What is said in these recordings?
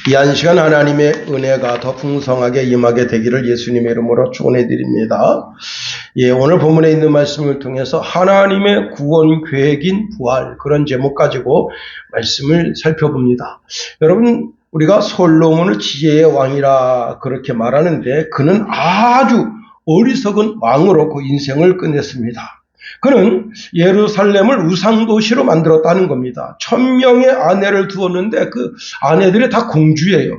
이 한 시간 하나님의 은혜가 더 풍성하게 임하게 되기를 예수님의 이름으로 축원해드립니다. 오늘 본문에 있는 말씀을 통해서 하나님의 구원 계획인 부활, 그런 제목 가지고 말씀을 살펴봅니다. 여러분, 우리가 솔로몬을 지혜의 왕이라 그렇게 말하는데 그는 아주 어리석은 왕으로 그 인생을 끝냈습니다. 그는 예루살렘을 우상도시로 만들었다는 겁니다. 1000명의 아내를 두었는데 그 아내들이 다 공주예요.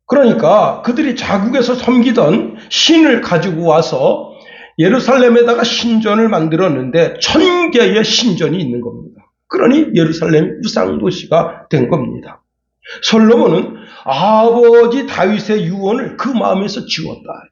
그러니까 그들이 자국에서 섬기던 신을 가지고 와서 예루살렘에다가 신전을 만들었는데 1000개의 신전이 있는 겁니다. 그러니 예루살렘 우상도시가 된 겁니다. 솔로몬은 아버지 다윗의 유언을 그 마음에서 지웠다.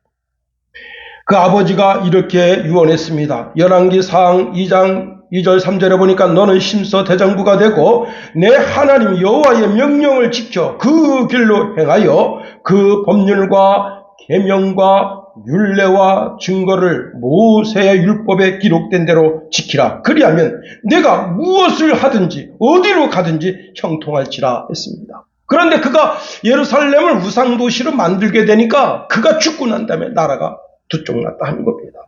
그 아버지가 이렇게 유언했습니다. 열왕기상 2장 2절 3절에 보니까 너는 심서 대장부가 되고 내 하나님 여호와의 명령을 지켜 그 길로 행하여 그 법률과 계명과 율례와 증거를 모세의 율법에 기록된 대로 지키라. 그리하면 내가 무엇을 하든지 어디로 가든지 형통할지라 했습니다. 그런데 그가 예루살렘을 우상도시로 만들게 되니까 그가 죽고 난 다음에 나라가 두쪽났다 하는 겁니다.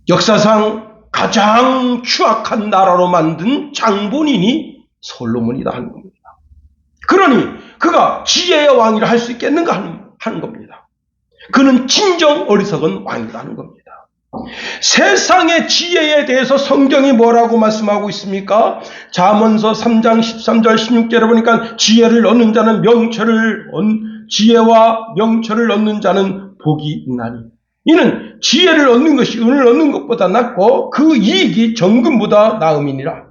역사상 가장 추악한 나라로 만든 장본인이 솔로몬이다 하는 겁니다. 그러니 그가 지혜의 왕이라 할 수 있겠는가 하는 겁니다. 그는 진정 어리석은 왕이다 하는 겁니다. 세상의 지혜에 대해서 성경이 뭐라고 말씀하고 있습니까? 잠언서 3장 13절 16절에 보니까 지혜를 얻는 자는 지혜와 명철을 얻는 자는 복이 있나니 이는 지혜를 얻는 것이 은을 얻는 것보다 낫고 그 이익이 정금보다 나음이니라.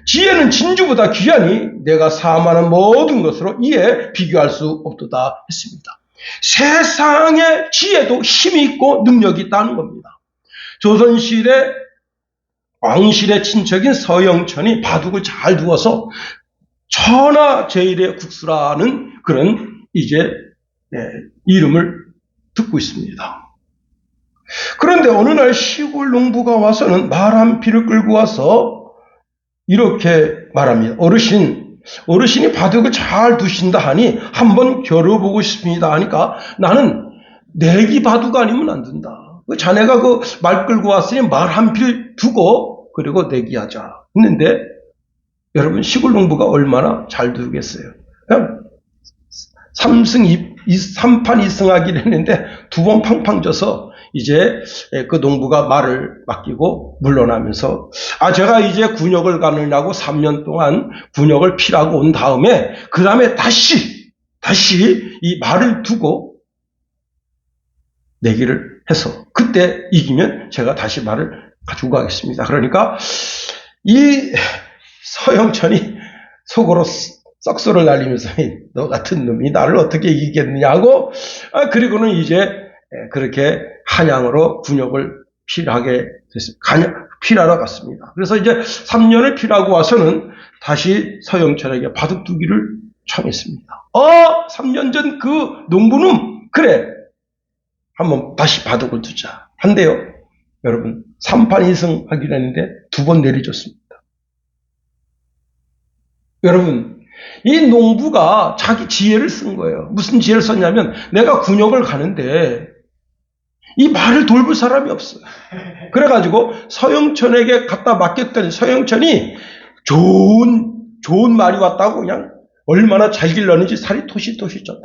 지혜는 진주보다 귀하니 내가 사모하는 모든 것으로 이에 비교할 수 없도다 했습니다. 세상의 지혜도 힘이 있고 능력이 있다는 겁니다. 조선시대 왕실의 친척인 서영천이 바둑을 잘 두어서 천하제일의 국수라는 그런 이름을 듣고 있습니다. 그런데 어느 날 시골 농부가 와서는 말 한 피를 끌고 와서 이렇게 말합니다. 어르신이 바둑을 잘 두신다 하니 한번 겨뤄보고 싶습니다 하니까 나는 내기 바둑 아니면 안 된다. 자네가 그 말 끌고 왔으니 말 한 필 두고 그리고 내기하자 했는데 여러분 시골 농부가 얼마나 잘 두겠어요. 그냥 3판 2승하기를 했는데 2번 팡팡 져서 이제 그 농부가 말을 맡기고 물러나면서 제가 이제 군역을 가느냐고 3년 동안 군역을 필하고 온 다음에 그 다음에 다시 이 말을 두고 내기를 해서 그때 이기면 제가 다시 말을 가지고 가겠습니다. 그러니까 이 서영천이 속으로 썩소를 날리면서 너 같은 놈이 나를 어떻게 이기겠느냐고 그리고는 이제 그렇게 한양으로 군역을 필하게 됐습니다. 필하러 갔습니다. 그래서 이제 3년을 필하고 와서는 다시 서영천에게 바둑 두기를 청했습니다. 3년 전 그 농부는 그래 한번 다시 바둑을 두자 한대요. 여러분 3판 2승 하기로 했는데 2번 내리줬습니다. 여러분 이 농부가 자기 지혜를 쓴 거예요. 무슨 지혜를 썼냐면 내가 군역을 가는데 이 말을 돌볼 사람이 없어요. 그래가지고 서영천에게 갖다 맡겼더니 서영천이 좋은 말이 왔다고 그냥 얼마나 잘 길렀는지 살이 토실토실 쪘다.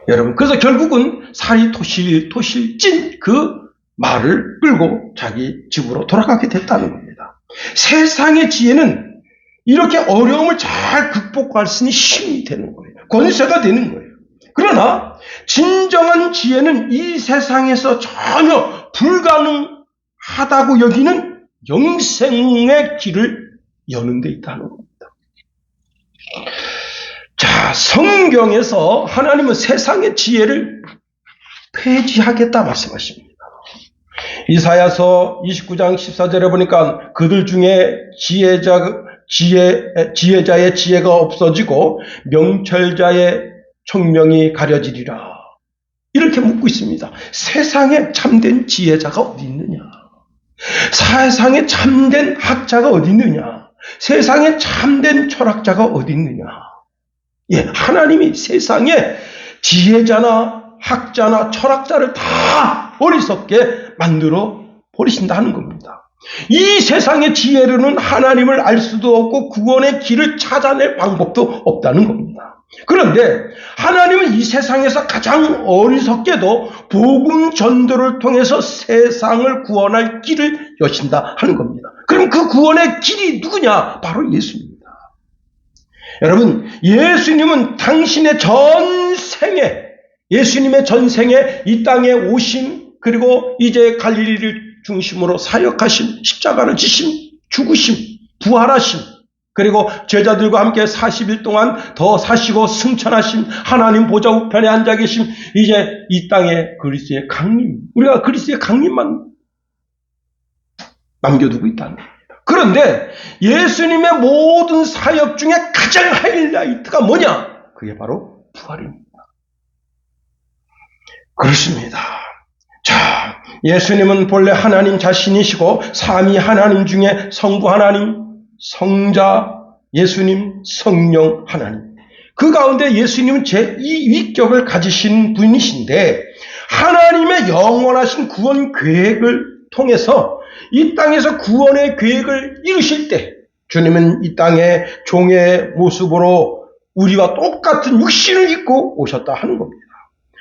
여러분 그래서 결국은 살이 토실토실 찐 그 말을 끌고 자기 집으로 돌아가게 됐다는 겁니다. 세상의 지혜는 이렇게 어려움을 잘 극복할 수 있는 힘이 되는 거예요. 권세가 되는 거예요. 그러나 진정한 지혜는 이 세상에서 전혀 불가능하다고 여기는 영생의 길을 여는 데 있다는 겁니다. 자, 성경에서 하나님은 세상의 지혜를 폐지하겠다 말씀하십니다. 이사야서 29장 14절에 보니까 그들 중에 지혜자의 지혜가 없어지고 명철자의 총명이 가려지리라. 이렇게 묻고 있습니다. 세상에 참된 지혜자가 어디 있느냐? 세상에 참된 학자가 어디 있느냐? 세상에 참된 철학자가 어디 있느냐? 예, 하나님이 세상에 지혜자나 학자나 철학자를 다 어리석게 만들어 버리신다는 겁니다. 이 세상의 지혜로는 하나님을 알 수도 없고 구원의 길을 찾아낼 방법도 없다는 겁니다. 그런데 하나님은 이 세상에서 가장 어리석게도 복음 전도를 통해서 세상을 구원할 길을 여신다 하는 겁니다. 그럼 그 구원의 길이 누구냐? 바로 예수입니다. 여러분, 예수님은 당신의 예수님의 전생에 이 땅에 오심, 그리고 이제 갈릴리를 중심으로 사역하심, 십자가를 지심, 죽으심, 부활하심, 그리고 제자들과 함께 40일 동안 더 사시고 승천하심, 하나님 보좌 우편에 앉아 계심, 이제 이 땅에 그리스도의 강림, 우리가 그리스도의 강림만 남겨두고 있다는 겁니다. 그런데 예수님의 모든 사역 중에 가장 하이라이트가 뭐냐? 그게 바로 부활입니다. 그렇습니다. 자, 예수님은 본래 하나님 자신이시고 삼위 하나님 중에 성부 하나님, 성자 예수님, 성령 하나님. 그 가운데 예수님은 제2위격을 가지신 분이신데 하나님의 영원하신 구원 계획을 통해서 이 땅에서 구원의 계획을 이루실 때 주님은 이 땅에 종의 모습으로 우리와 똑같은 육신을 입고 오셨다 하는 겁니다.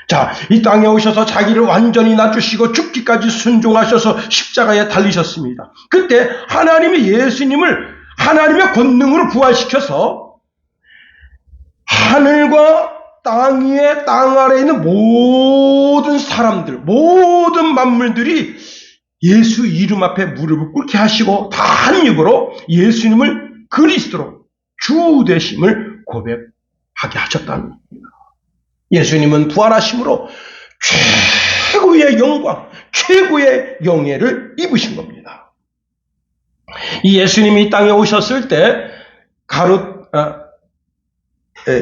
자, 이 땅에 오셔서 자기를 완전히 낮추시고 죽기까지 순종하셔서 십자가에 달리셨습니다. 그때 하나님이 예수님을 하나님의 권능으로 부활시켜서 하늘과 땅 위에 땅 아래에 있는 모든 사람들, 모든 만물들이 예수 이름 앞에 무릎을 꿇게 하시고 다 한 입으로 예수님을 그리스도로 주 되심을 고백하게 하셨다는 겁니다. 예수님은 부활하심으로 최고의 영광, 최고의 영예를 입으신 겁니다. 이 예수님이 이 땅에 오셨을 때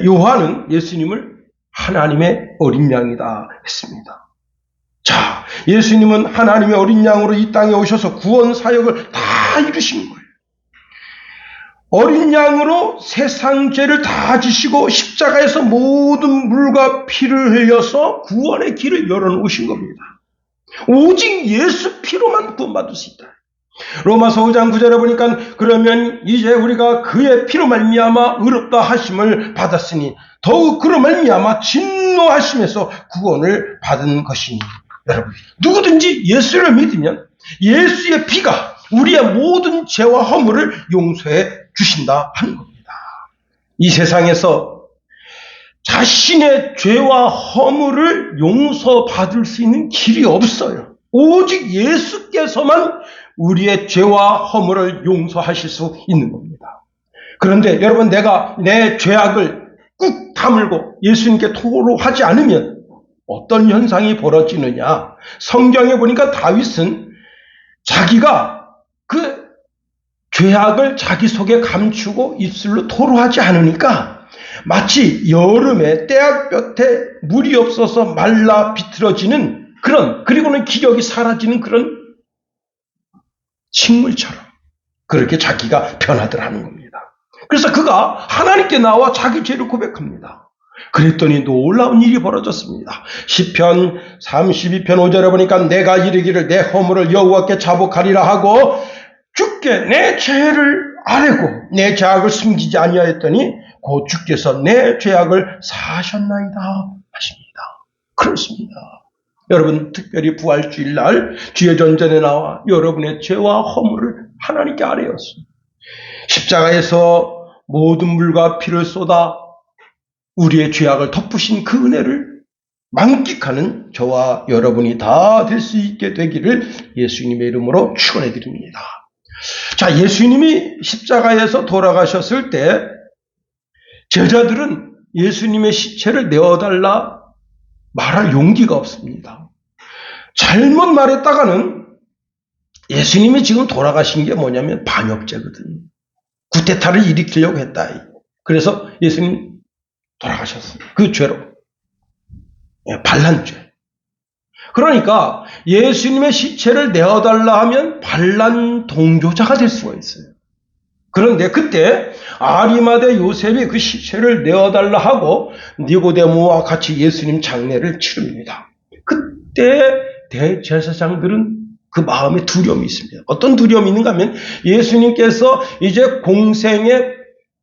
요한은 예수님을 하나님의 어린 양이다 했습니다. 자, 예수님은 하나님의 어린 양으로 이 땅에 오셔서 구원 사역을 다 이루신 거예요. 어린 양으로 세상 죄를 다 지시고 십자가에서 모든 물과 피를 흘려서 구원의 길을 열어놓으신 겁니다. 오직 예수 피로만 구원받을 수 있다. 로마서 5장 9절에 보니까 그러면 이제 우리가 그의 피로 말미암아 의롭다 하심을 받았으니 더욱 그로 말미암아 진노하심에서 구원을 받은 것이니. 여러분, 누구든지 예수를 믿으면 예수의 피가 우리의 모든 죄와 허물을 용서해 주신다 하는 겁니다. 이 세상에서 자신의 죄와 허물을 용서받을 수 있는 길이 없어요. 오직 예수께서만 우리의 죄와 허물을 용서하실 수 있는 겁니다. 그런데 여러분, 내가 내 죄악을 꾹 다물고 예수님께 토로하지 않으면 어떤 현상이 벌어지느냐? 성경에 보니까 다윗은 자기가 그 죄악을 자기 속에 감추고 입술로 토로하지 않으니까 마치 여름에 떼약볕에 물이 없어서 말라 비틀어지는 그리고는 기력이 사라지는 그런 식물처럼 그렇게 자기가 변하더라는 겁니다. 그래서 그가 하나님께 나와 자기 죄를 고백합니다. 그랬더니 놀라운 일이 벌어졌습니다. 시편 32편 5절에 보니까 내가 이르기를 내 허물을 여호와께 자복하리라 하고 주께 내 죄를 아뢰고 내 죄악을 숨기지 아니하였더니 곧 주께서 내 죄악을 사하셨나이다 하십니다. 그렇습니다. 여러분, 특별히 부활주일날 주의 전전에 나와 여러분의 죄와 허물을 하나님께 아뢰었습니다. 십자가에서 모든 물과 피를 쏟아 우리의 죄악을 덮으신 그 은혜를 만끽하는 저와 여러분이 다 될 수 있게 되기를 예수님의 이름으로 축원해 드립니다. 자, 예수님이 십자가에서 돌아가셨을 때 제자들은 예수님의 시체를 내어달라 말할 용기가 없습니다. 잘못 말했다가는 예수님이 지금 돌아가신 게 뭐냐면 반역죄거든요. 구테타를 일으키려고 했다. 그래서 예수님 돌아가셨어요. 그 죄로. 반란죄. 그러니까 예수님의 시체를 내어달라 하면 반란 동조자가 될 수가 있어요. 그런데 그때 아리마대 요셉이 그 시체를 내어달라 하고 니고데모와 같이 예수님 장례를 치릅니다. 그때 대제사장들은 그 마음에 두려움이 있습니다. 어떤 두려움이 있는가 하면 예수님께서 이제 공생에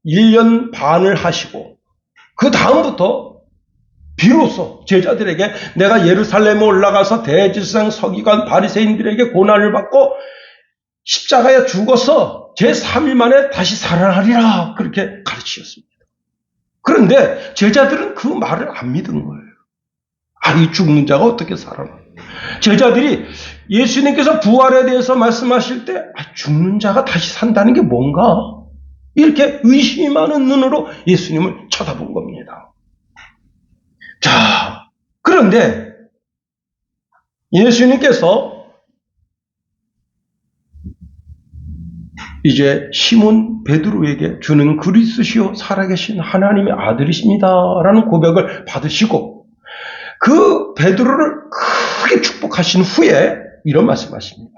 1년 반을 하시고 그 다음부터 비로소 제자들에게 내가 예루살렘에 올라가서 대제사장 서기관 바리새인들에게 고난을 받고 십자가에 죽어서 제3일 만에 다시 살아나리라 그렇게 가르치셨습니다. 그런데 제자들은 그 말을 안 믿은 거예요. 이 죽는 자가 어떻게 살아나? 제자들이 예수님께서 부활에 대해서 말씀하실 때 죽는 자가 다시 산다는 게 뭔가? 이렇게 의심하는 눈으로 예수님을 쳐다본 겁니다. 자, 그런데 예수님께서 이제 시몬 베드로에게 주는 그리스도시요 살아계신 하나님의 아들이십니다 라는 고백을 받으시고 그 베드로를 크게 축복하신 후에 이런 말씀하십니다.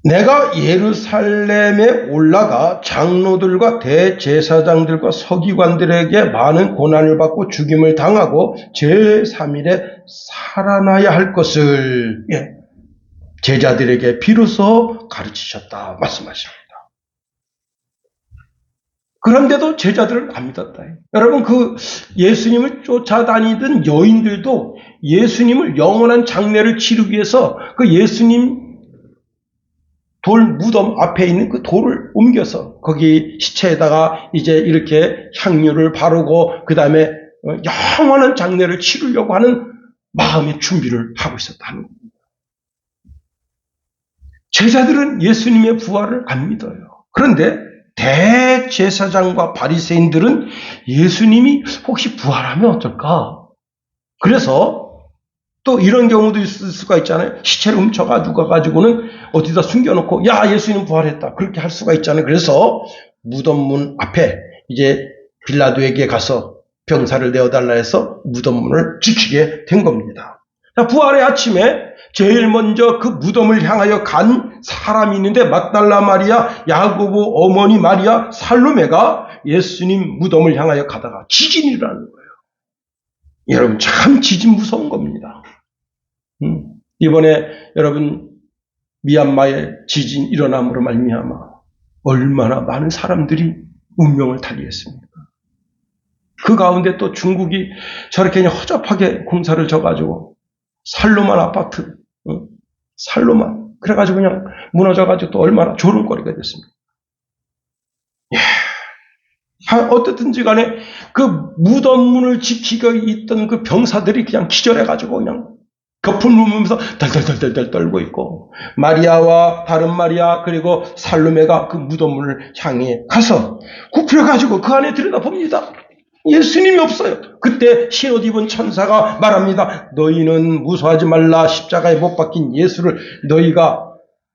내가 예루살렘에 올라가 장로들과 대제사장들과 서기관들에게 많은 고난을 받고 죽임을 당하고 제3일에 살아나야 할 것을 제자들에게 비로소 가르치셨다 말씀하십니다. 그런데도 제자들은 안 믿었다. 여러분, 그 예수님을 쫓아다니던 여인들도 예수님을 영원한 장례를 치르기 위해서 그 예수님 돌 무덤 앞에 있는 그 돌을 옮겨서 거기 시체에다가 이제 이렇게 향유를 바르고 그 다음에 영원한 장례를 치르려고 하는 마음의 준비를 하고 있었다는 겁니다. 제자들은 예수님의 부활을 안 믿어요. 그런데 대제사장과 바리새인들은 예수님이 혹시 부활하면 어떨까? 그래서 또 이런 경우도 있을 수가 있잖아요. 시체를 훔쳐가지고 가지고는 어디다 숨겨놓고 야 예수님 부활했다 그렇게 할 수가 있잖아요. 그래서 무덤문 앞에 이제 빌라도에게 가서 병사를 내어달라 해서 무덤문을 지키게 된 겁니다. 부활의 아침에 제일 먼저 그 무덤을 향하여 간 사람이 있는데 막달라 마리아, 야고보 어머니 마리아, 살로메가 예수님 무덤을 향하여 가다가 지진이 일어나는 거예요. 여러분 참 지진 무서운 겁니다. 이번에 여러분 미얀마의 지진 일어남으로 말미암아 얼마나 많은 사람들이 운명을 달리했습니까? 그 가운데 또 중국이 저렇게 그냥 허접하게 공사를 져가지고 살로만 아파트, 살로만 그래가지고 그냥 무너져가지고 또 얼마나 조롱거리가 됐습니다. 어떻든지 간에 그 무덤문을 지키고 있던 그 병사들이 그냥 기절해가지고 그냥 거품 누면서 덜덜덜덜 떨고 있고 마리아와 다른 마리아 그리고 살로메가 그 무덤문을 향해 가서 굽혀가지고 그 안에 들여다봅니다. 예수님이 없어요. 그때 흰옷 입은 천사가 말합니다. 너희는 무서워하지 말라. 십자가에 못 박힌 예수를 너희가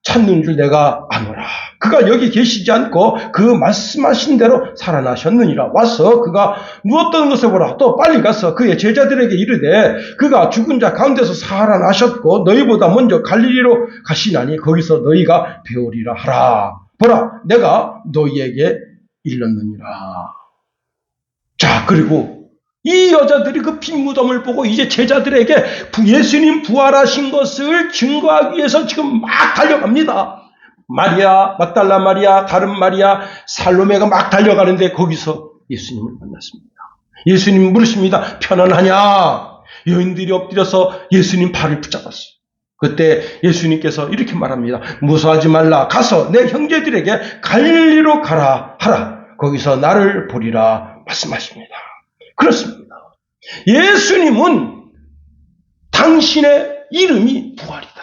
찾는 줄 내가 아노라. 그가 여기 계시지 않고 그 말씀하신 대로 살아나셨느니라. 와서 그가 누웠던 것을 보라. 또 빨리 가서 그의 제자들에게 이르되 그가 죽은 자 가운데서 살아나셨고 너희보다 먼저 갈릴리로 가시나니 거기서 너희가 배우리라 하라. 보라 내가 너희에게 일렀느니라. 자, 그리고 이 여자들이 그 빈 무덤을 보고 이제 제자들에게 예수님 부활하신 것을 증거하기 위해서 지금 막 달려갑니다. 마리아, 막달라 마리아, 다른 마리아, 살로메가 막 달려가는데 거기서 예수님을 만났습니다. 예수님 물으십니다. 편안하냐? 여인들이 엎드려서 예수님 팔을 붙잡았어요. 그때 예수님께서 이렇게 말합니다. 무서워하지 말라. 가서 내 형제들에게 갈릴리로 가라 하라. 거기서 나를 보리라 말씀하십니다. 그렇습니다. 예수님은 당신의 이름이 부활이다.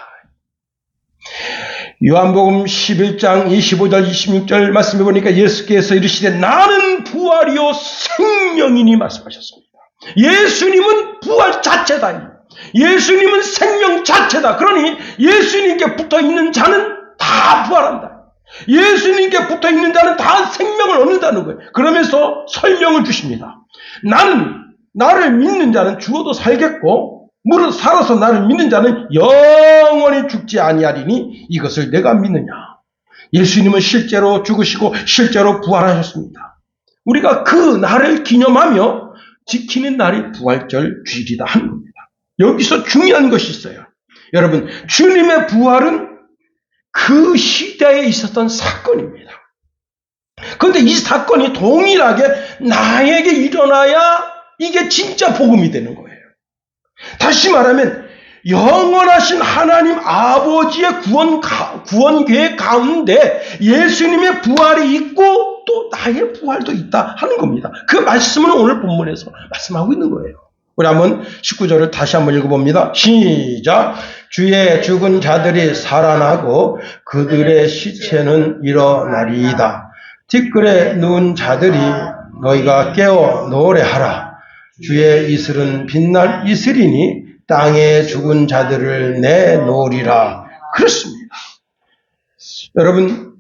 요한복음 11장 25절 26절 말씀해 보니까 예수께서 이르시되 나는 부활이요 생명이니 말씀하셨습니다. 예수님은 부활 자체다. 예수님은 생명 자체다. 그러니 예수님께 붙어있는 자는 다 부활한다. 예수님께 붙어있는 자는 다 생명을 얻는다는 거예요. 그러면서 설명을 주십니다. 나를 믿는 자는 죽어도 살겠고 무릇 살아서 나를 믿는 자는 영원히 죽지 아니하리니 이것을 내가 믿느냐. 예수님은 실제로 죽으시고 실제로 부활하셨습니다. 우리가 그 날을 기념하며 지키는 날이 부활절 주일이다 하는 겁니다. 여기서 중요한 것이 있어요. 여러분, 주님의 부활은 그 시대에 있었던 사건입니다. 그런데 이 사건이 동일하게 나에게 일어나야 이게 진짜 복음이 되는 거예요. 다시 말하면 영원하신 하나님 아버지의 구원 계획 가운데 예수님의 부활이 있고 또 나의 부활도 있다 하는 겁니다. 그 말씀을 오늘 본문에서 말씀하고 있는 거예요. 우리 한번 19절을 다시 한번 읽어봅니다. 시작. 주의 죽은 자들이 살아나고 그들의 시체는 일어나리이다. 티끌에 누운 자들이 너희가 깨어 노래하라. 주의 이슬은 빛날 이슬이니 땅에 죽은 자들을 내놓으리라. 그렇습니다. 여러분,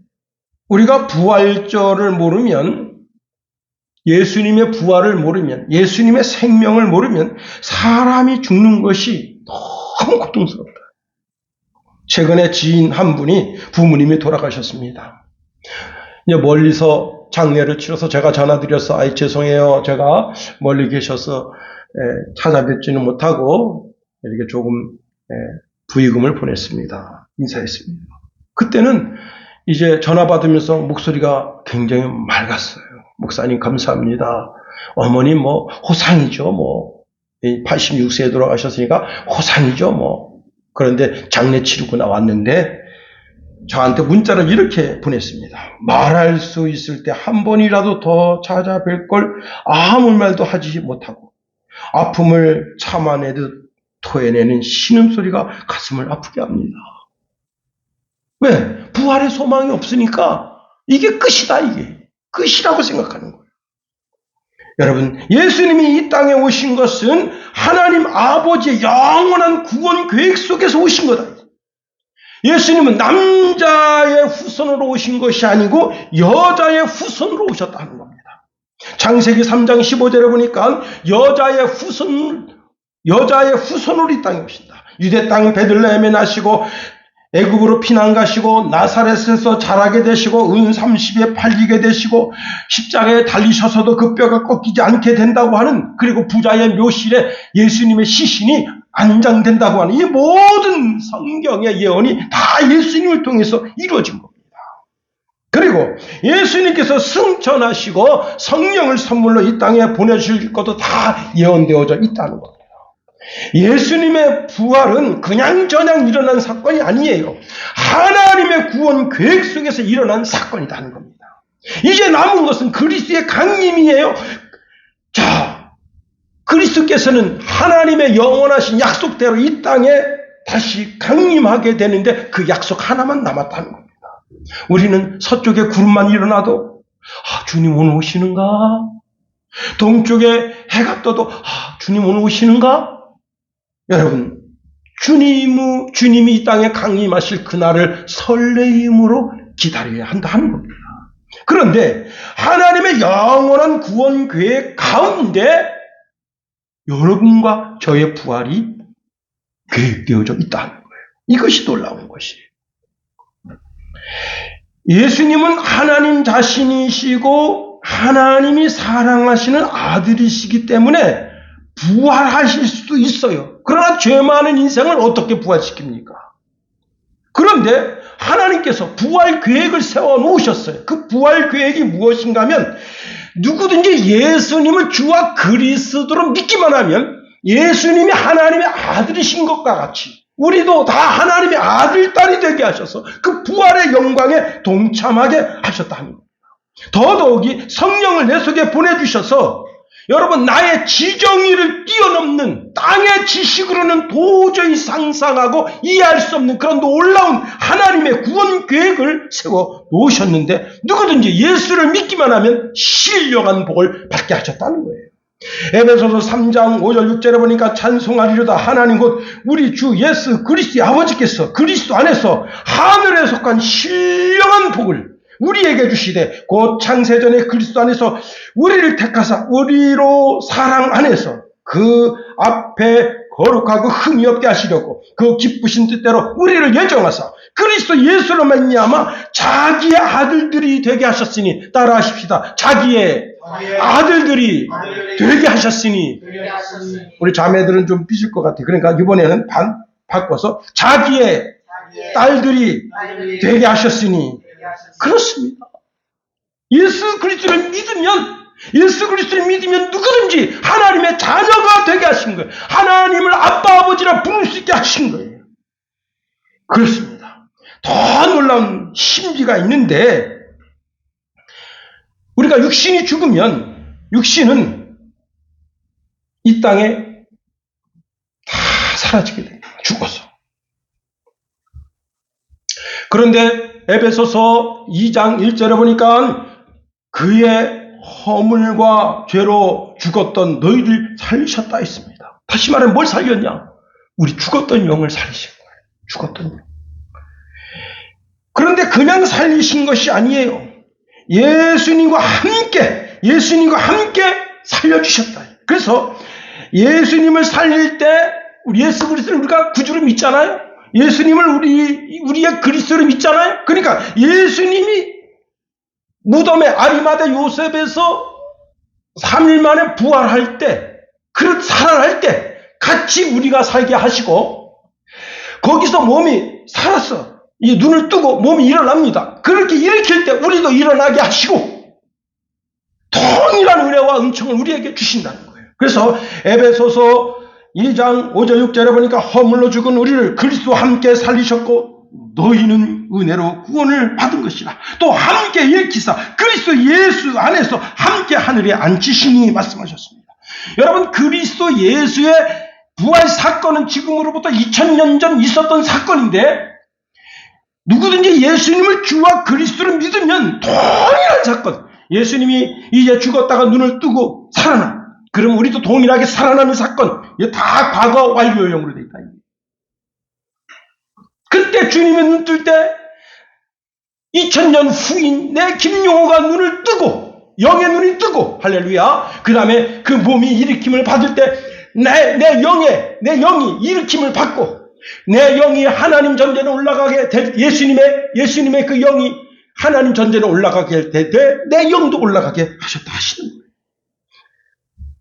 우리가 부활절을 모르면, 예수님의 부활을 모르면, 예수님의 생명을 모르면 사람이 죽는 것이 너무 고통스럽다. 최근에 지인 한 분이 부모님이 돌아가셨습니다. 멀리서 장례를 치러서 제가 전화드려서 아이 죄송해요. 제가 멀리 계셔서 찾아뵙지는 못하고 이렇게 조금 부의금을 보냈습니다. 인사했습니다. 그때는 이제 전화 받으면서 목소리가 굉장히 맑았어요. 목사님 감사합니다. 어머니 호상이죠. 86세에 돌아가셨으니까 호상이죠. 그런데 장례 치르고 나왔는데 저한테 문자를 이렇게 보냈습니다. 말할 수 있을 때 한 번이라도 더 찾아뵐 걸 아무 말도 하지 못하고 아픔을 참아내듯 토해내는 신음소리가 가슴을 아프게 합니다. 왜? 부활의 소망이 없으니까 이게 끝이다. 이게 끝이라고 생각하는 거예요. 여러분, 예수님이 이 땅에 오신 것은 하나님 아버지의 영원한 구원 계획 속에서 오신 거다. 예수님은 남자의 후손으로 오신 것이 아니고 여자의 후손으로 오셨다는 겁니다. 창세기 3장 15절에 보니까 여자의 후손으로 이 땅에 오신다. 유대 땅 베들레헴에 나시고 애굽으로 피난 가시고 나사렛에서 자라게 되시고 은 30에 팔리게 되시고 십자가에 달리셔서도 그 뼈가 꺾이지 않게 된다고 하는, 그리고 부자의 묘실에 예수님의 시신이 안장된다고 하는 이 모든 성경의 예언이 다 예수님을 통해서 이루어진 겁니다. 그리고 예수님께서 승천하시고 성령을 선물로 이 땅에 보내주실 것도 다 예언되어져 있다는 겁니다. 예수님의 부활은 그냥저냥 일어난 사건이 아니에요. 하나님의 구원 계획 속에서 일어난 사건이라는 겁니다. 이제 남은 것은 그리스도의 강림이에요. 자, 그리스도께서는 하나님의 영원하신 약속대로 이 땅에 다시 강림하게 되는데 그 약속 하나만 남았다는 겁니다. 우리는 서쪽에 구름만 일어나도 주님 오늘 오시는가? 동쪽에 해가 떠도 주님 오늘 오시는가? 여러분, 주님이 이 땅에 강림하실 그날을 설레임으로 기다려야 한다는 겁니다. 그런데 하나님의 영원한 구원 계획 가운데 여러분과 저의 부활이 계획되어져 있다는 거예요. 이것이 놀라운 것이에요. 예수님은 하나님 자신이시고 하나님이 사랑하시는 아들이시기 때문에 부활하실 수도 있어요. 그러나 죄 많은 인생을 어떻게 부활시킵니까? 그런데 하나님께서 부활 계획을 세워놓으셨어요. 그 부활 계획이 무엇인가 하면 누구든지 예수님을 주와 그리스도로 믿기만 하면 예수님이 하나님의 아들이신 것과 같이 우리도 다 하나님의 아들, 딸이 되게 하셔서 그 부활의 영광에 동참하게 하셨다는 겁니다. 더더욱이 성령을 내 속에 보내주셔서 여러분, 나의 지정의를 뛰어넘는 땅의 지식으로는 도저히 상상하고 이해할 수 없는 그런 놀라운 하나님의 구원 계획을 세워 놓으셨는데 누구든지 예수를 믿기만 하면 신령한 복을 받게 하셨다는 거예요. 에베소서 3장 5절 6절에 보니까 찬송하리로다 하나님 곧 우리 주 예수 그리스도의 아버지께서 그리스도 안에서 하늘에 속한 신령한 복을 우리에게 주시되 곧 창세전에 그리스도 안에서 우리를 택하사 우리로 사랑 안에서 그 앞에 거룩하고 흠이 없게 하시려고 그 기쁘신 뜻대로 우리를 예정하사 그리스도 예수로 말미암아 자기의 아들들이 되게 하셨으니, 따라하십시다. 자기의 아들들이 되게 하셨으니. 우리 자매들은 좀 삐질 것 같아요. 그러니까 이번에는 바꿔서 자기의 딸들이 되게 하셨으니. 그렇습니다. 예수 그리스도를 믿으면 누구든지 하나님의 자녀가 되게 하신 거예요. 하나님을 아빠 아버지라 부를 수 있게 하신 거예요. 그렇습니다. 더 놀라운 신비가 있는데, 우리가 육신이 죽으면 육신은 이 땅에 다 사라지게 됩니다. 죽어서. 그런데 에베소서 2장 1절에 보니까 그의 허물과 죄로 죽었던 너희를 살리셨다 했습니다. 다시 말하면 뭘 살렸냐? 우리 죽었던 영을 살리신 거예요. 죽었던 영. 그런데 그냥 살리신 것이 아니에요. 예수님과 함께 살려주셨다. 그래서 예수님을 살릴 때 우리 예수 그리스도를 우리가 구주로 믿잖아요. 예수님을 우리의 그리스도로 믿잖아요. 그러니까 예수님이 무덤에 아리마대 요셉에서 3일 만에 부활할 때, 살아날 때 같이 우리가 살게 하시고, 거기서 몸이 살았어. 이 눈을 뜨고 몸이 일어납니다. 그렇게 일으킬 때 우리도 일어나게 하시고 동일한 은혜와 은총을 우리에게 주신다는 거예요. 그래서 에베소서 2장 5절 6절에 보니까 허물로 죽은 우리를 그리스도와 함께 살리셨고 너희는 은혜로 구원을 받은 것이라. 또 함께 일으키사 그리스도 예수 안에서 함께 하늘에 앉히시니 말씀하셨습니다. 여러분, 그리스도 예수의 부활 사건은 지금으로부터 2000년 전 있었던 사건인데, 누구든지 예수님을 주와 그리스도를 믿으면 동일한 사건, 예수님이 이제 죽었다가 눈을 뜨고 살아나, 그럼 우리도 동일하게 살아나는 사건, 이게 다 과거 완료형으로 되어 있다. 그때 주님의 눈 뜰 때 2000년 후인 내 김용호가 눈을 뜨고, 영의 눈이 뜨고, 할렐루야. 그 다음에 그 몸이 일으킴을 받을 때 내 영이 일으킴을 받고, 내 영이 하나님 전전에 올라가게 될, 예수님의 그 영이 하나님 전전에 올라가게 될 때 내 영도 올라가게 하셨다 하시는 거예요.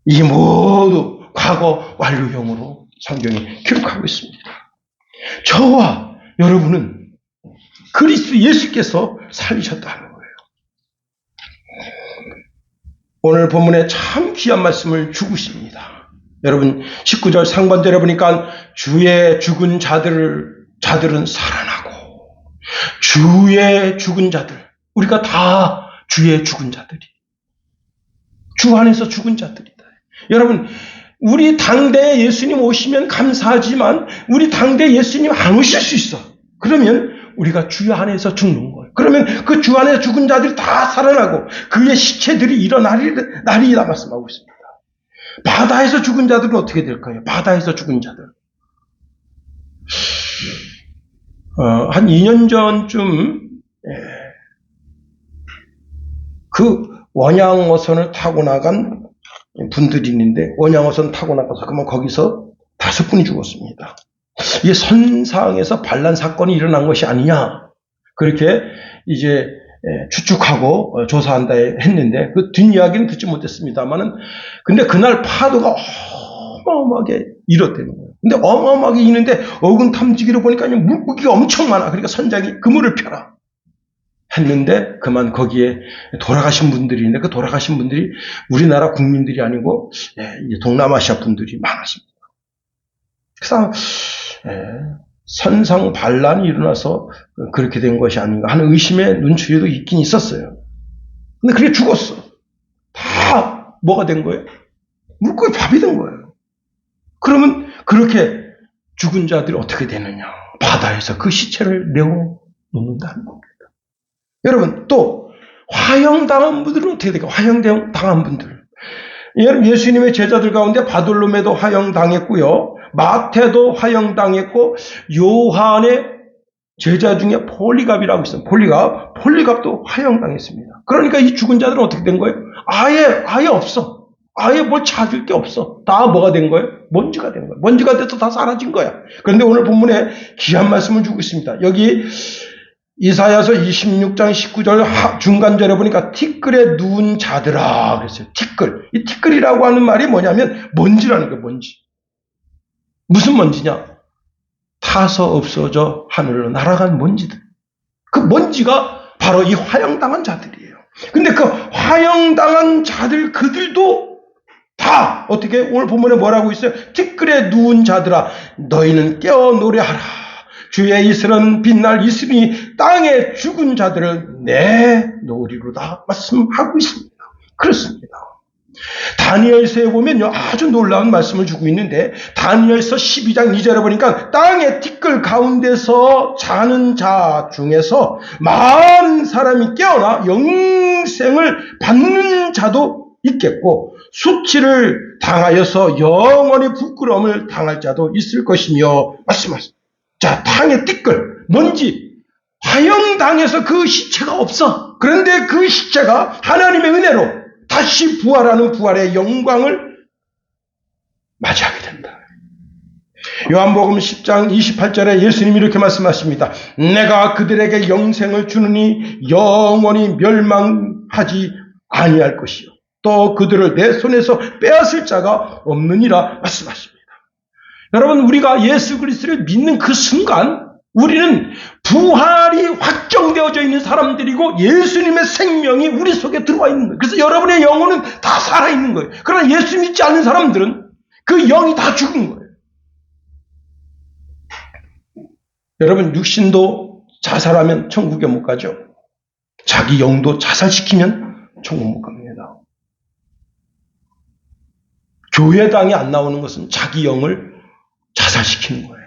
이 모두 과거 완료형으로 성경이 기록하고 있습니다. 저와 여러분은 그리스도 예수께서 살리셨다는 거예요. 오늘 본문에 참 귀한 말씀을 주구십니다. 여러분, 19절 상반절에 보니까 주의 죽은 자들은 살아나고, 주의 죽은 자들, 우리가 다 주의 죽은 자들이, 주 안에서 죽은 자들이다. 여러분, 우리 당대에 예수님 오시면 감사하지만 우리 당대에 예수님 안 오실 수 있어. 그러면 우리가 주 안에서 죽는 거예요. 그러면 그 주 안에서 죽은 자들이 다 살아나고 그의 시체들이 일어나리라 말씀하고 있습니다. 바다에서 죽은 자들은 어떻게 될까요? 바다에서 죽은 자들. 한 2년 전쯤 그 원양어선을 타고 나간 분들이 있는데, 원양어선 타고 나가서 그러면 거기서 5분이 죽었습니다. 이게 선상에서 반란 사건이 일어난 것이 아니냐, 그렇게 이제 추측하고 조사한다 했는데, 그 뒷이야기는 듣지 못했습니다만은, 근데 그날 파도가 어마어마하게 일었다는 거예요. 근데 어마어마하게 이는데 어군 탐지기로 보니까 물고기가 엄청 많아. 그러니까 선장이 그물을 펴라 했는데, 그만 거기에 돌아가신 분들이 있는데, 그 돌아가신 분들이 우리나라 국민들이 아니고 이제 동남아시아 분들이 많았습니다. 그래서 선상 반란이 일어나서 그렇게 된 것이 아닌가 하는 의심의 눈초리도 있긴 있었어요. 근데 그게 죽었어. 다 뭐가 된 거예요? 물고기 밥이 된 거예요. 그러면 그렇게 죽은 자들이 어떻게 되느냐? 바다에서 그 시체를 내어놓는다는 겁니다. 여러분, 또 화형당한 분들은 어떻게 될까요? 화형당한 분들. 여러분, 예수님의 제자들 가운데 바돌로메도 화형당했고요, 마태도 화형당했고, 요한의 제자 중에 폴리갑이라고 있어요. 폴리갑도 화형당했습니다. 그러니까 이 죽은 자들은 어떻게 된 거예요? 아예 없어. 아예 뭘 찾을 게 없어. 다 뭐가 된 거예요? 먼지가 된 거예요. 먼지가 돼서 다 사라진 거야. 그런데 오늘 본문에 귀한 말씀을 주고 있습니다. 여기 이사야서 26장 19절 중간절에 보니까 티끌에 누운 자들아 그랬어요. 티끌. 이 티끌이라고 하는 말이 뭐냐면 먼지라는 거예요. 먼지. 무슨 먼지냐? 타서 없어져 하늘로 날아간 먼지들. 그 먼지가 바로 이 화형당한 자들이에요. 근데 그 화형당한 자들 그들도 다 어떻게 오늘 본문에 뭐라고 있어요? 티끌에 누운 자들아 너희는 깨어 노래하라. 주의 이슬은 빛날 이슬이 땅에 죽은 자들을 내놓으리로다 말씀하고 있습니다. 그렇습니다. 다니엘서에 보면요 아주 놀라운 말씀을 주고 있는데 다니엘서 12장 2절에 보니까 땅의 티끌 가운데서 자는 자 중에서 많은 사람이 깨어나 영생을 받는 자도 있겠고 수치를 당하여서 영원히 부끄러움을 당할 자도 있을 것이며 말씀하십니다. 자, 땅의 티끌, 먼지, 화형당해서 그 시체가 없어. 그런데 그 시체가 하나님의 은혜로 다시 부활하는 부활의 영광을 맞이하게 된다. 요한복음 10장 28절에 예수님이 이렇게 말씀하십니다. 내가 그들에게 영생을 주느니 영원히 멸망하지 아니할 것이요. 또 그들을 내 손에서 빼앗을 자가 없느니라 말씀하십니다. 여러분 우리가 예수 그리스도를 믿는 그 순간 우리는 부활이 확정되어져 있는 사람들이고 예수님의 생명이 우리 속에 들어와 있는 거예요. 그래서 여러분의 영혼은 다 살아있는 거예요. 그러나 예수 믿지 않는 사람들은 그 영이 다 죽은 거예요. 여러분 육신도 자살하면 천국에 못 가죠. 자기 영도 자살시키면 천국 못 갑니다. 교회당에 안 나오는 것은 자기 영을 자살시키는 거예요.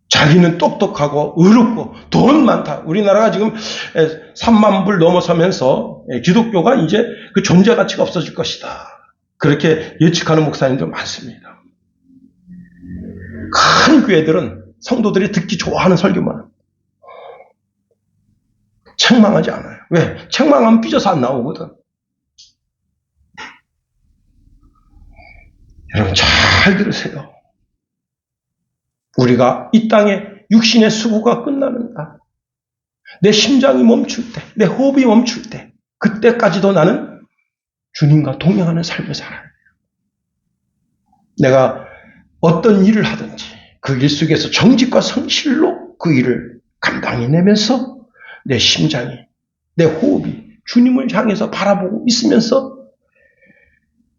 자기는 똑똑하고 의롭고 돈 많다. 우리나라가 지금 3만 불 넘어서면서 기독교가 이제 그 존재 가치가 없어질 것이다. 그렇게 예측하는 목사님들 많습니다. 큰 교회들은 성도들이 듣기 좋아하는 설교만 합니다. 책망하지 않아요. 왜? 책망하면 삐져서 안 나오거든. 여러분 잘 들으세요. 우리가 이 땅에 육신의 수고가 끝나는 날, 내 심장이 멈출 때, 내 호흡이 멈출 때, 그때까지도 나는 주님과 동행하는 삶을 살아야 해요. 내가 어떤 일을 하든지 그 일 속에서 정직과 성실로 그 일을 감당해내면서 내 심장이, 내 호흡이 주님을 향해서 바라보고 있으면서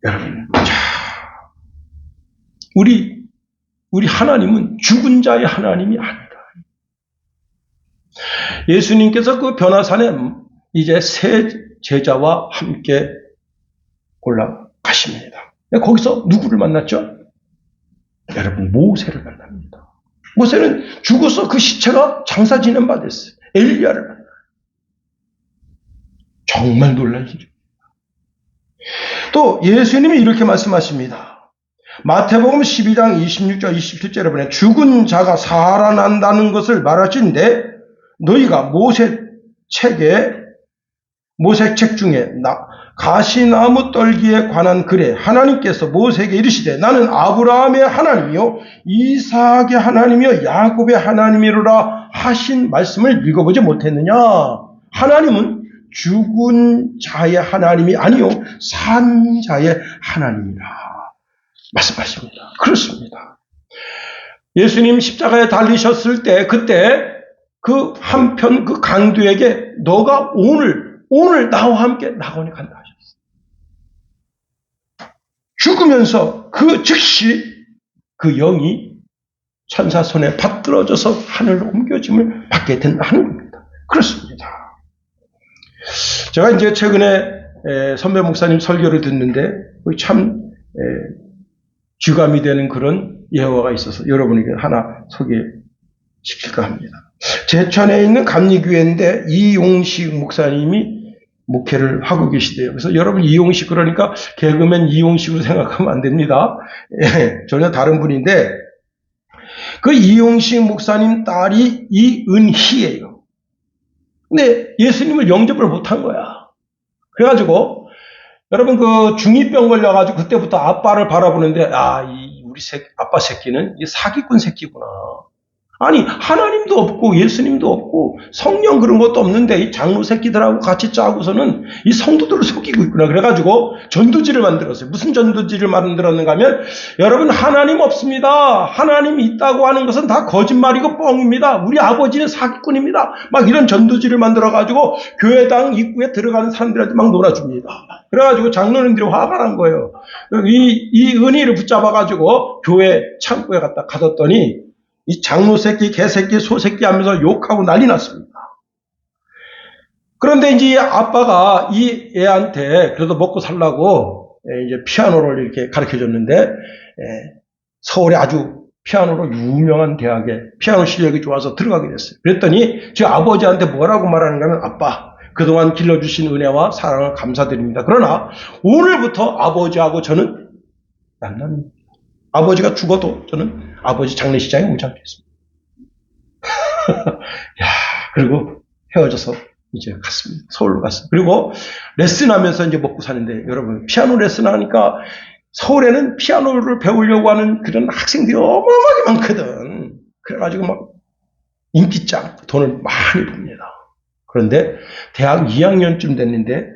여러분, 우리 하나님은 죽은 자의 하나님이 아니다. 예수님께서 그 변화산에 이제 새 제자와 함께 올라가십니다. 거기서 누구를 만났죠? 여러분, 모세를 만납니다. 모세는 죽어서 그 시체가 장사 지낸 바 됐어요. 엘리야를 만나요. 정말 놀란 일입니다. 또 예수님이 이렇게 말씀하십니다. 마태복음 12장 26절 27절에 보면 죽은 자가 살아난다는 것을 말하시는데 너희가 모세책 중에 가시나무 떨기에 관한 글에 하나님께서 모세에게 이르시되 나는 아브라함의 하나님이요 이삭의 하나님이요 야곱의 하나님이로라 하신 말씀을 읽어보지 못했느냐. 하나님은 죽은 자의 하나님이 아니요 산 자의 하나님이라 말씀하십니다. 그렇습니다. 예수님 십자가에 달리셨을 때 그때 그 한편 그 강도에게 너가 오늘 나와 함께 낙원에 간다 하셨어요. 죽으면서 그 즉시 그 영이 천사 손에 받들어져서 하늘로 옮겨짐을 받게 된다는 겁니다. 그렇습니다. 제가 이제 최근에 선배 목사님 설교를 듣는데 참 귀감이 되는 그런 예화가 있어서 여러분에게 하나 소개시킬까 합니다. 제천에 있는 감리교회인데 이용식 목사님이 목회를 하고 계시대요. 그래서 여러분 이용식 그러니까 개그맨 이용식으로 생각하면 안 됩니다. 전혀 다른 분인데 그 이용식 목사님 딸이 이은희예요. 근데 예수님을 영접을 못한 거야. 그래가지고 여러분 그 중2병 걸려가지고 그때부터 아빠를 바라보는데 우리 아빠 새끼는 이 사기꾼 새끼구나. 아니 하나님도 없고 예수님도 없고 성령 그런 것도 없는데 이 장로 새끼들하고 같이 짜고서는 이 성도들을 속이고 있구나. 그래가지고 전도지를 만들었어요. 무슨 전도지를 만들었는가 하면 여러분 하나님 없습니다. 하나님이 있다고 하는 것은 다 거짓말이고 뻥입니다. 우리 아버지는 사기꾼입니다. 막 이런 전도지를 만들어가지고 교회당 입구에 들어가는 사람들한테 막 놀아줍니다. 그래가지고 장로님들이 화가 난 거예요. 이 은희를 붙잡아가지고 교회 창고에 갖다 가뒀더니 이 장로 새끼, 개새끼, 소새끼 하면서 욕하고 난리 났습니다. 그런데 이제 아빠가 이 애한테 그래도 먹고 살라고 이제 피아노를 이렇게 가르쳐 줬는데 서울에 아주 피아노로 유명한 대학에 피아노 실력이 좋아서 들어가게 됐어요. 그랬더니 제 아버지한테 뭐라고 말하는가 하면 아빠, 그동안 길러주신 은혜와 사랑을 감사드립니다. 그러나 오늘부터 아버지하고 저는 만납니다. 아버지가 죽어도 저는 아버지 장례식장에 오지 않겠습니다. 야, 그리고 헤어져서 이제 갔습니다. 서울로 갔어요. 그리고 레슨하면서 이제 먹고 사는데 여러분 피아노 레슨하니까 서울에는 피아노를 배우려고 하는 그런 학생들이 어마어마하게 많거든. 그래가지고 막 인기짱 돈을 많이 봅니다. 그런데 대학 2학년쯤 됐는데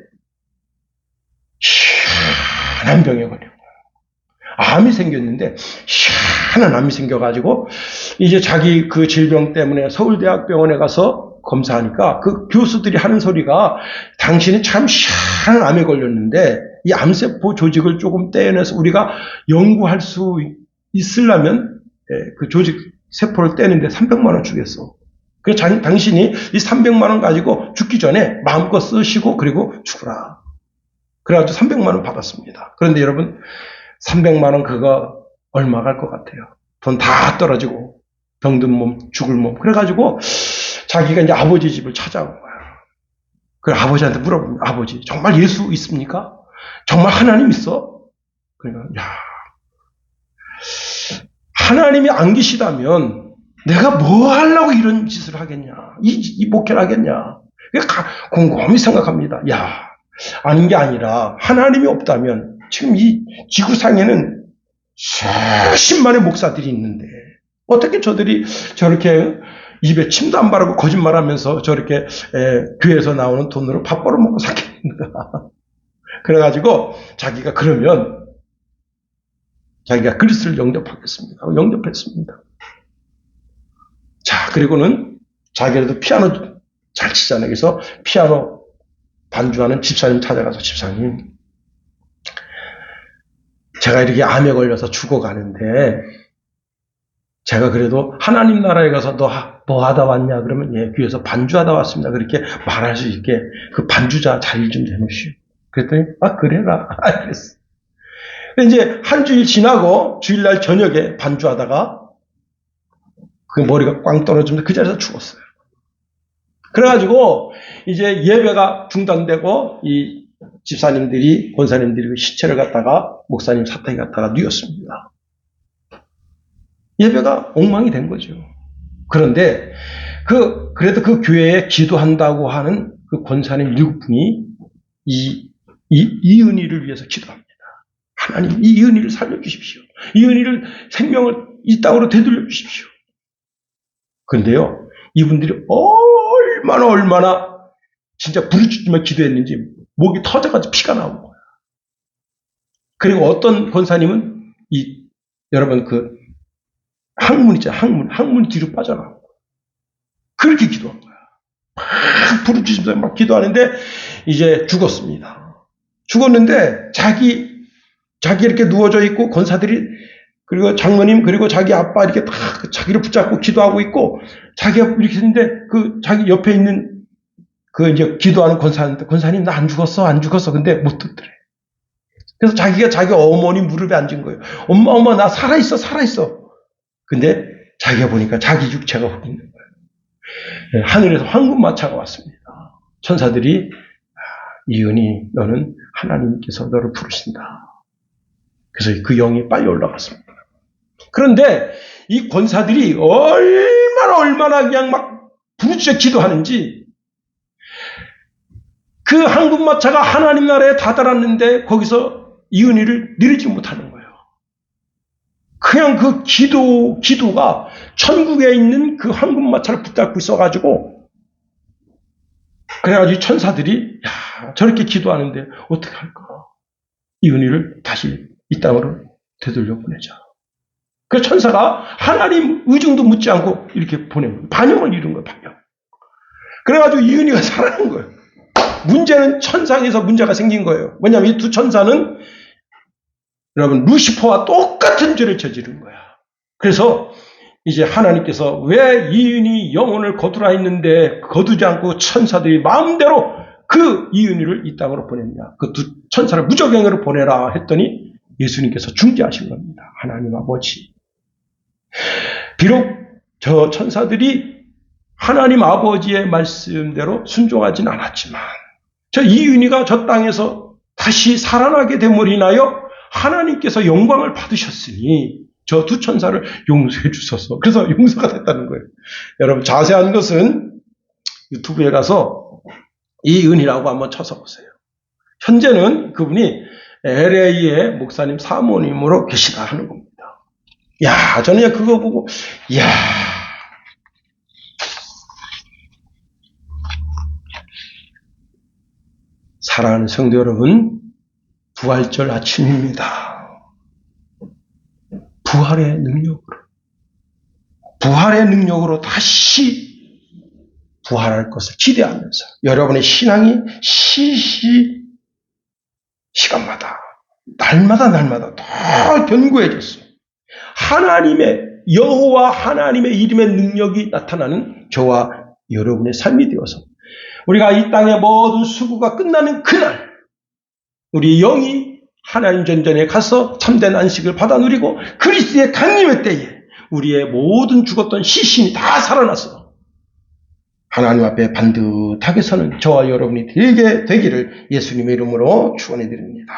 희한한 병에 걸려. 암이 생겼는데 희한한 암이 생겨가지고 이제 자기 그 질병 때문에 서울대학병원에 가서 검사하니까 그 교수들이 하는 소리가 당신이 참 희한한 암에 걸렸는데 이 암세포 조직을 조금 떼어내서 우리가 연구할 수 있으려면 그 조직 세포를 떼는데 300만 원 주겠어. 그래서 당신이 이 300만 원 가지고 죽기 전에 마음껏 쓰시고 그리고 죽으라. 그래가지고 300만 원 받았습니다. 그런데 여러분 300만 원 그거 얼마 갈 것 같아요? 돈 다 떨어지고 병든 몸, 죽을 몸. 그래가지고 자기가 이제 아버지 집을 찾아온 거야. 그 아버지한테 물어봅니다. 아버지, 정말 예수 있습니까? 정말 하나님 있어? 그러니까 하나님이 안 계시다면 내가 뭐 하려고 이런 짓을 하겠냐? 이 목회를 하겠냐? 곰곰이 생각합니다. 아닌 게 아니라 하나님이 없다면 지금 이 지구상에는 수십만의 목사들이 있는데 어떻게 저들이 저렇게 입에 침도 안 바르고 거짓말하면서 저렇게 교회에서 나오는 돈으로 밥 벌어먹고 살겠는가. 그래가지고 자기가 그러면 자기가 그리스를 영접하겠습니다. 영접했습니다. 자, 그리고는 자기라도 피아노 잘 치잖아요. 그래서 피아노 반주하는 집사님 찾아가서 집사님, 제가 이렇게 암에 걸려서 죽어가는데 제가 그래도 하나님 나라에 가서 너 뭐 하다 왔냐? 그러면 교회에서 반주하다 왔습니다. 그렇게 말할 수 있게 그 반주자 자리 좀 내놓으시오. 그랬더니 그래라. 알겠어. 이제 한 주일 지나고 주일날 저녁에 반주하다가 그 머리가 꽝 떨어지면서 그 자리에서 죽었어요. 그래가지고 이제 예배가 중단되고 이 집사님들이 권사님들이 그 시체를 갖다가 목사님 사택에 갖다가 뉘었습니다. 예배가 엉망이 된 거죠. 그런데 그래도 그 교회에 기도한다고 하는 그 권사님 7분이 이 은희를 위해서 기도합니다. 하나님 이 은희를 살려주십시오. 이 은희를 생명을 이 땅으로 되돌려 주십시오. 그런데요, 이분들이 얼마나 진짜 부르짖으며 기도했는지 목이 터져가지고 피가 나온 거예요. 그리고 어떤 권사님은 여러분 그 항문 있잖아요. 항문 뒤로 빠져나온 거예요. 그렇게 기도한 거야. 막 부르짖으면서 막 기도하는데 이제 죽었습니다. 죽었는데 자기 이렇게 누워져 있고 권사들이 그리고 장로님 그리고 자기 아빠 이렇게 다 자기를 붙잡고 기도하고 있고 자기가 이렇게 했는데 그 자기 옆에 있는 그 이제 기도하는 권사님 나 안 죽었어 근데 못 듣더래. 그래서 자기가 자기 어머니 무릎에 앉은 거예요. 엄마 나 살아있어. 근데 자기가 보니까 자기 육체가 거기 있는 거예요. 하늘에서 황금마차가 왔습니다. 천사들이 이은희 너는 하나님께서 너를 부르신다. 그래서 그 영이 빨리 올라갔습니다. 그런데 이 권사들이 얼마나 그냥 막 부르짖어 기도하는지 그 황금마차가 하나님 나라에 다다랐는데 거기서 이 은혜를 누리지 못하는 거예요. 그냥 그 기도가 천국에 있는 그 황금마차를 붙잡고 있어가지고, 그래가지고 천사들이, 야, 저렇게 기도하는데 어떻게 할까? 이 은혜를 다시 이 땅으로 되돌려 보내자. 그 천사가 하나님 의중도 묻지 않고 이렇게 보낸 거예요. 반영을 이룬 거예요, 반영. 그래가지고 이 은혜가 살아난 거예요. 문제는 천상에서 문제가 생긴 거예요. 왜냐하면 이 두 천사는 여러분 루시퍼와 똑같은 죄를 저지른 거야. 그래서 이제 하나님께서 왜 이윤이 영혼을 거두라 했는데 거두지 않고 천사들이 마음대로 그 이윤이를 이 땅으로 보냈냐. 그 두 천사를 무적행으로 보내라 했더니 예수님께서 중재하신 겁니다. 하나님 아버지. 비록 저 천사들이 하나님 아버지의 말씀대로 순종하진 않았지만 저 이윤이가 저 땅에서 다시 살아나게 됨으로 인하여 하나님께서 영광을 받으셨으니 저 두 천사를 용서해 주소서. 그래서 용서가 됐다는 거예요. 여러분 자세한 것은 유튜브에 가서 이은희라고 한번 쳐서보세요. 현재는 그분이 LA의 목사님 사모님으로 계시다 하는 겁니다. 야, 저는 그거 보고 야, 사랑하는 성도 여러분, 부활절 아침입니다. 부활의 능력으로 다시 부활할 것을 기대하면서 여러분의 신앙이 시간마다 날마다 더 견고해졌어요. 하나님의 여호와 하나님의 이름의 능력이 나타나는 저와 여러분의 삶이 되어서 우리가 이 땅의 모든 수고가 끝나는 그날 우리 영이 하나님 전전에 가서 참된 안식을 받아 누리고 그리스도의 강림의 때에 우리의 모든 죽었던 시신이 다 살아났어. 하나님 앞에 반듯하게 서는 저와 여러분이 되게 되기를 예수님의 이름으로 축원해 드립니다.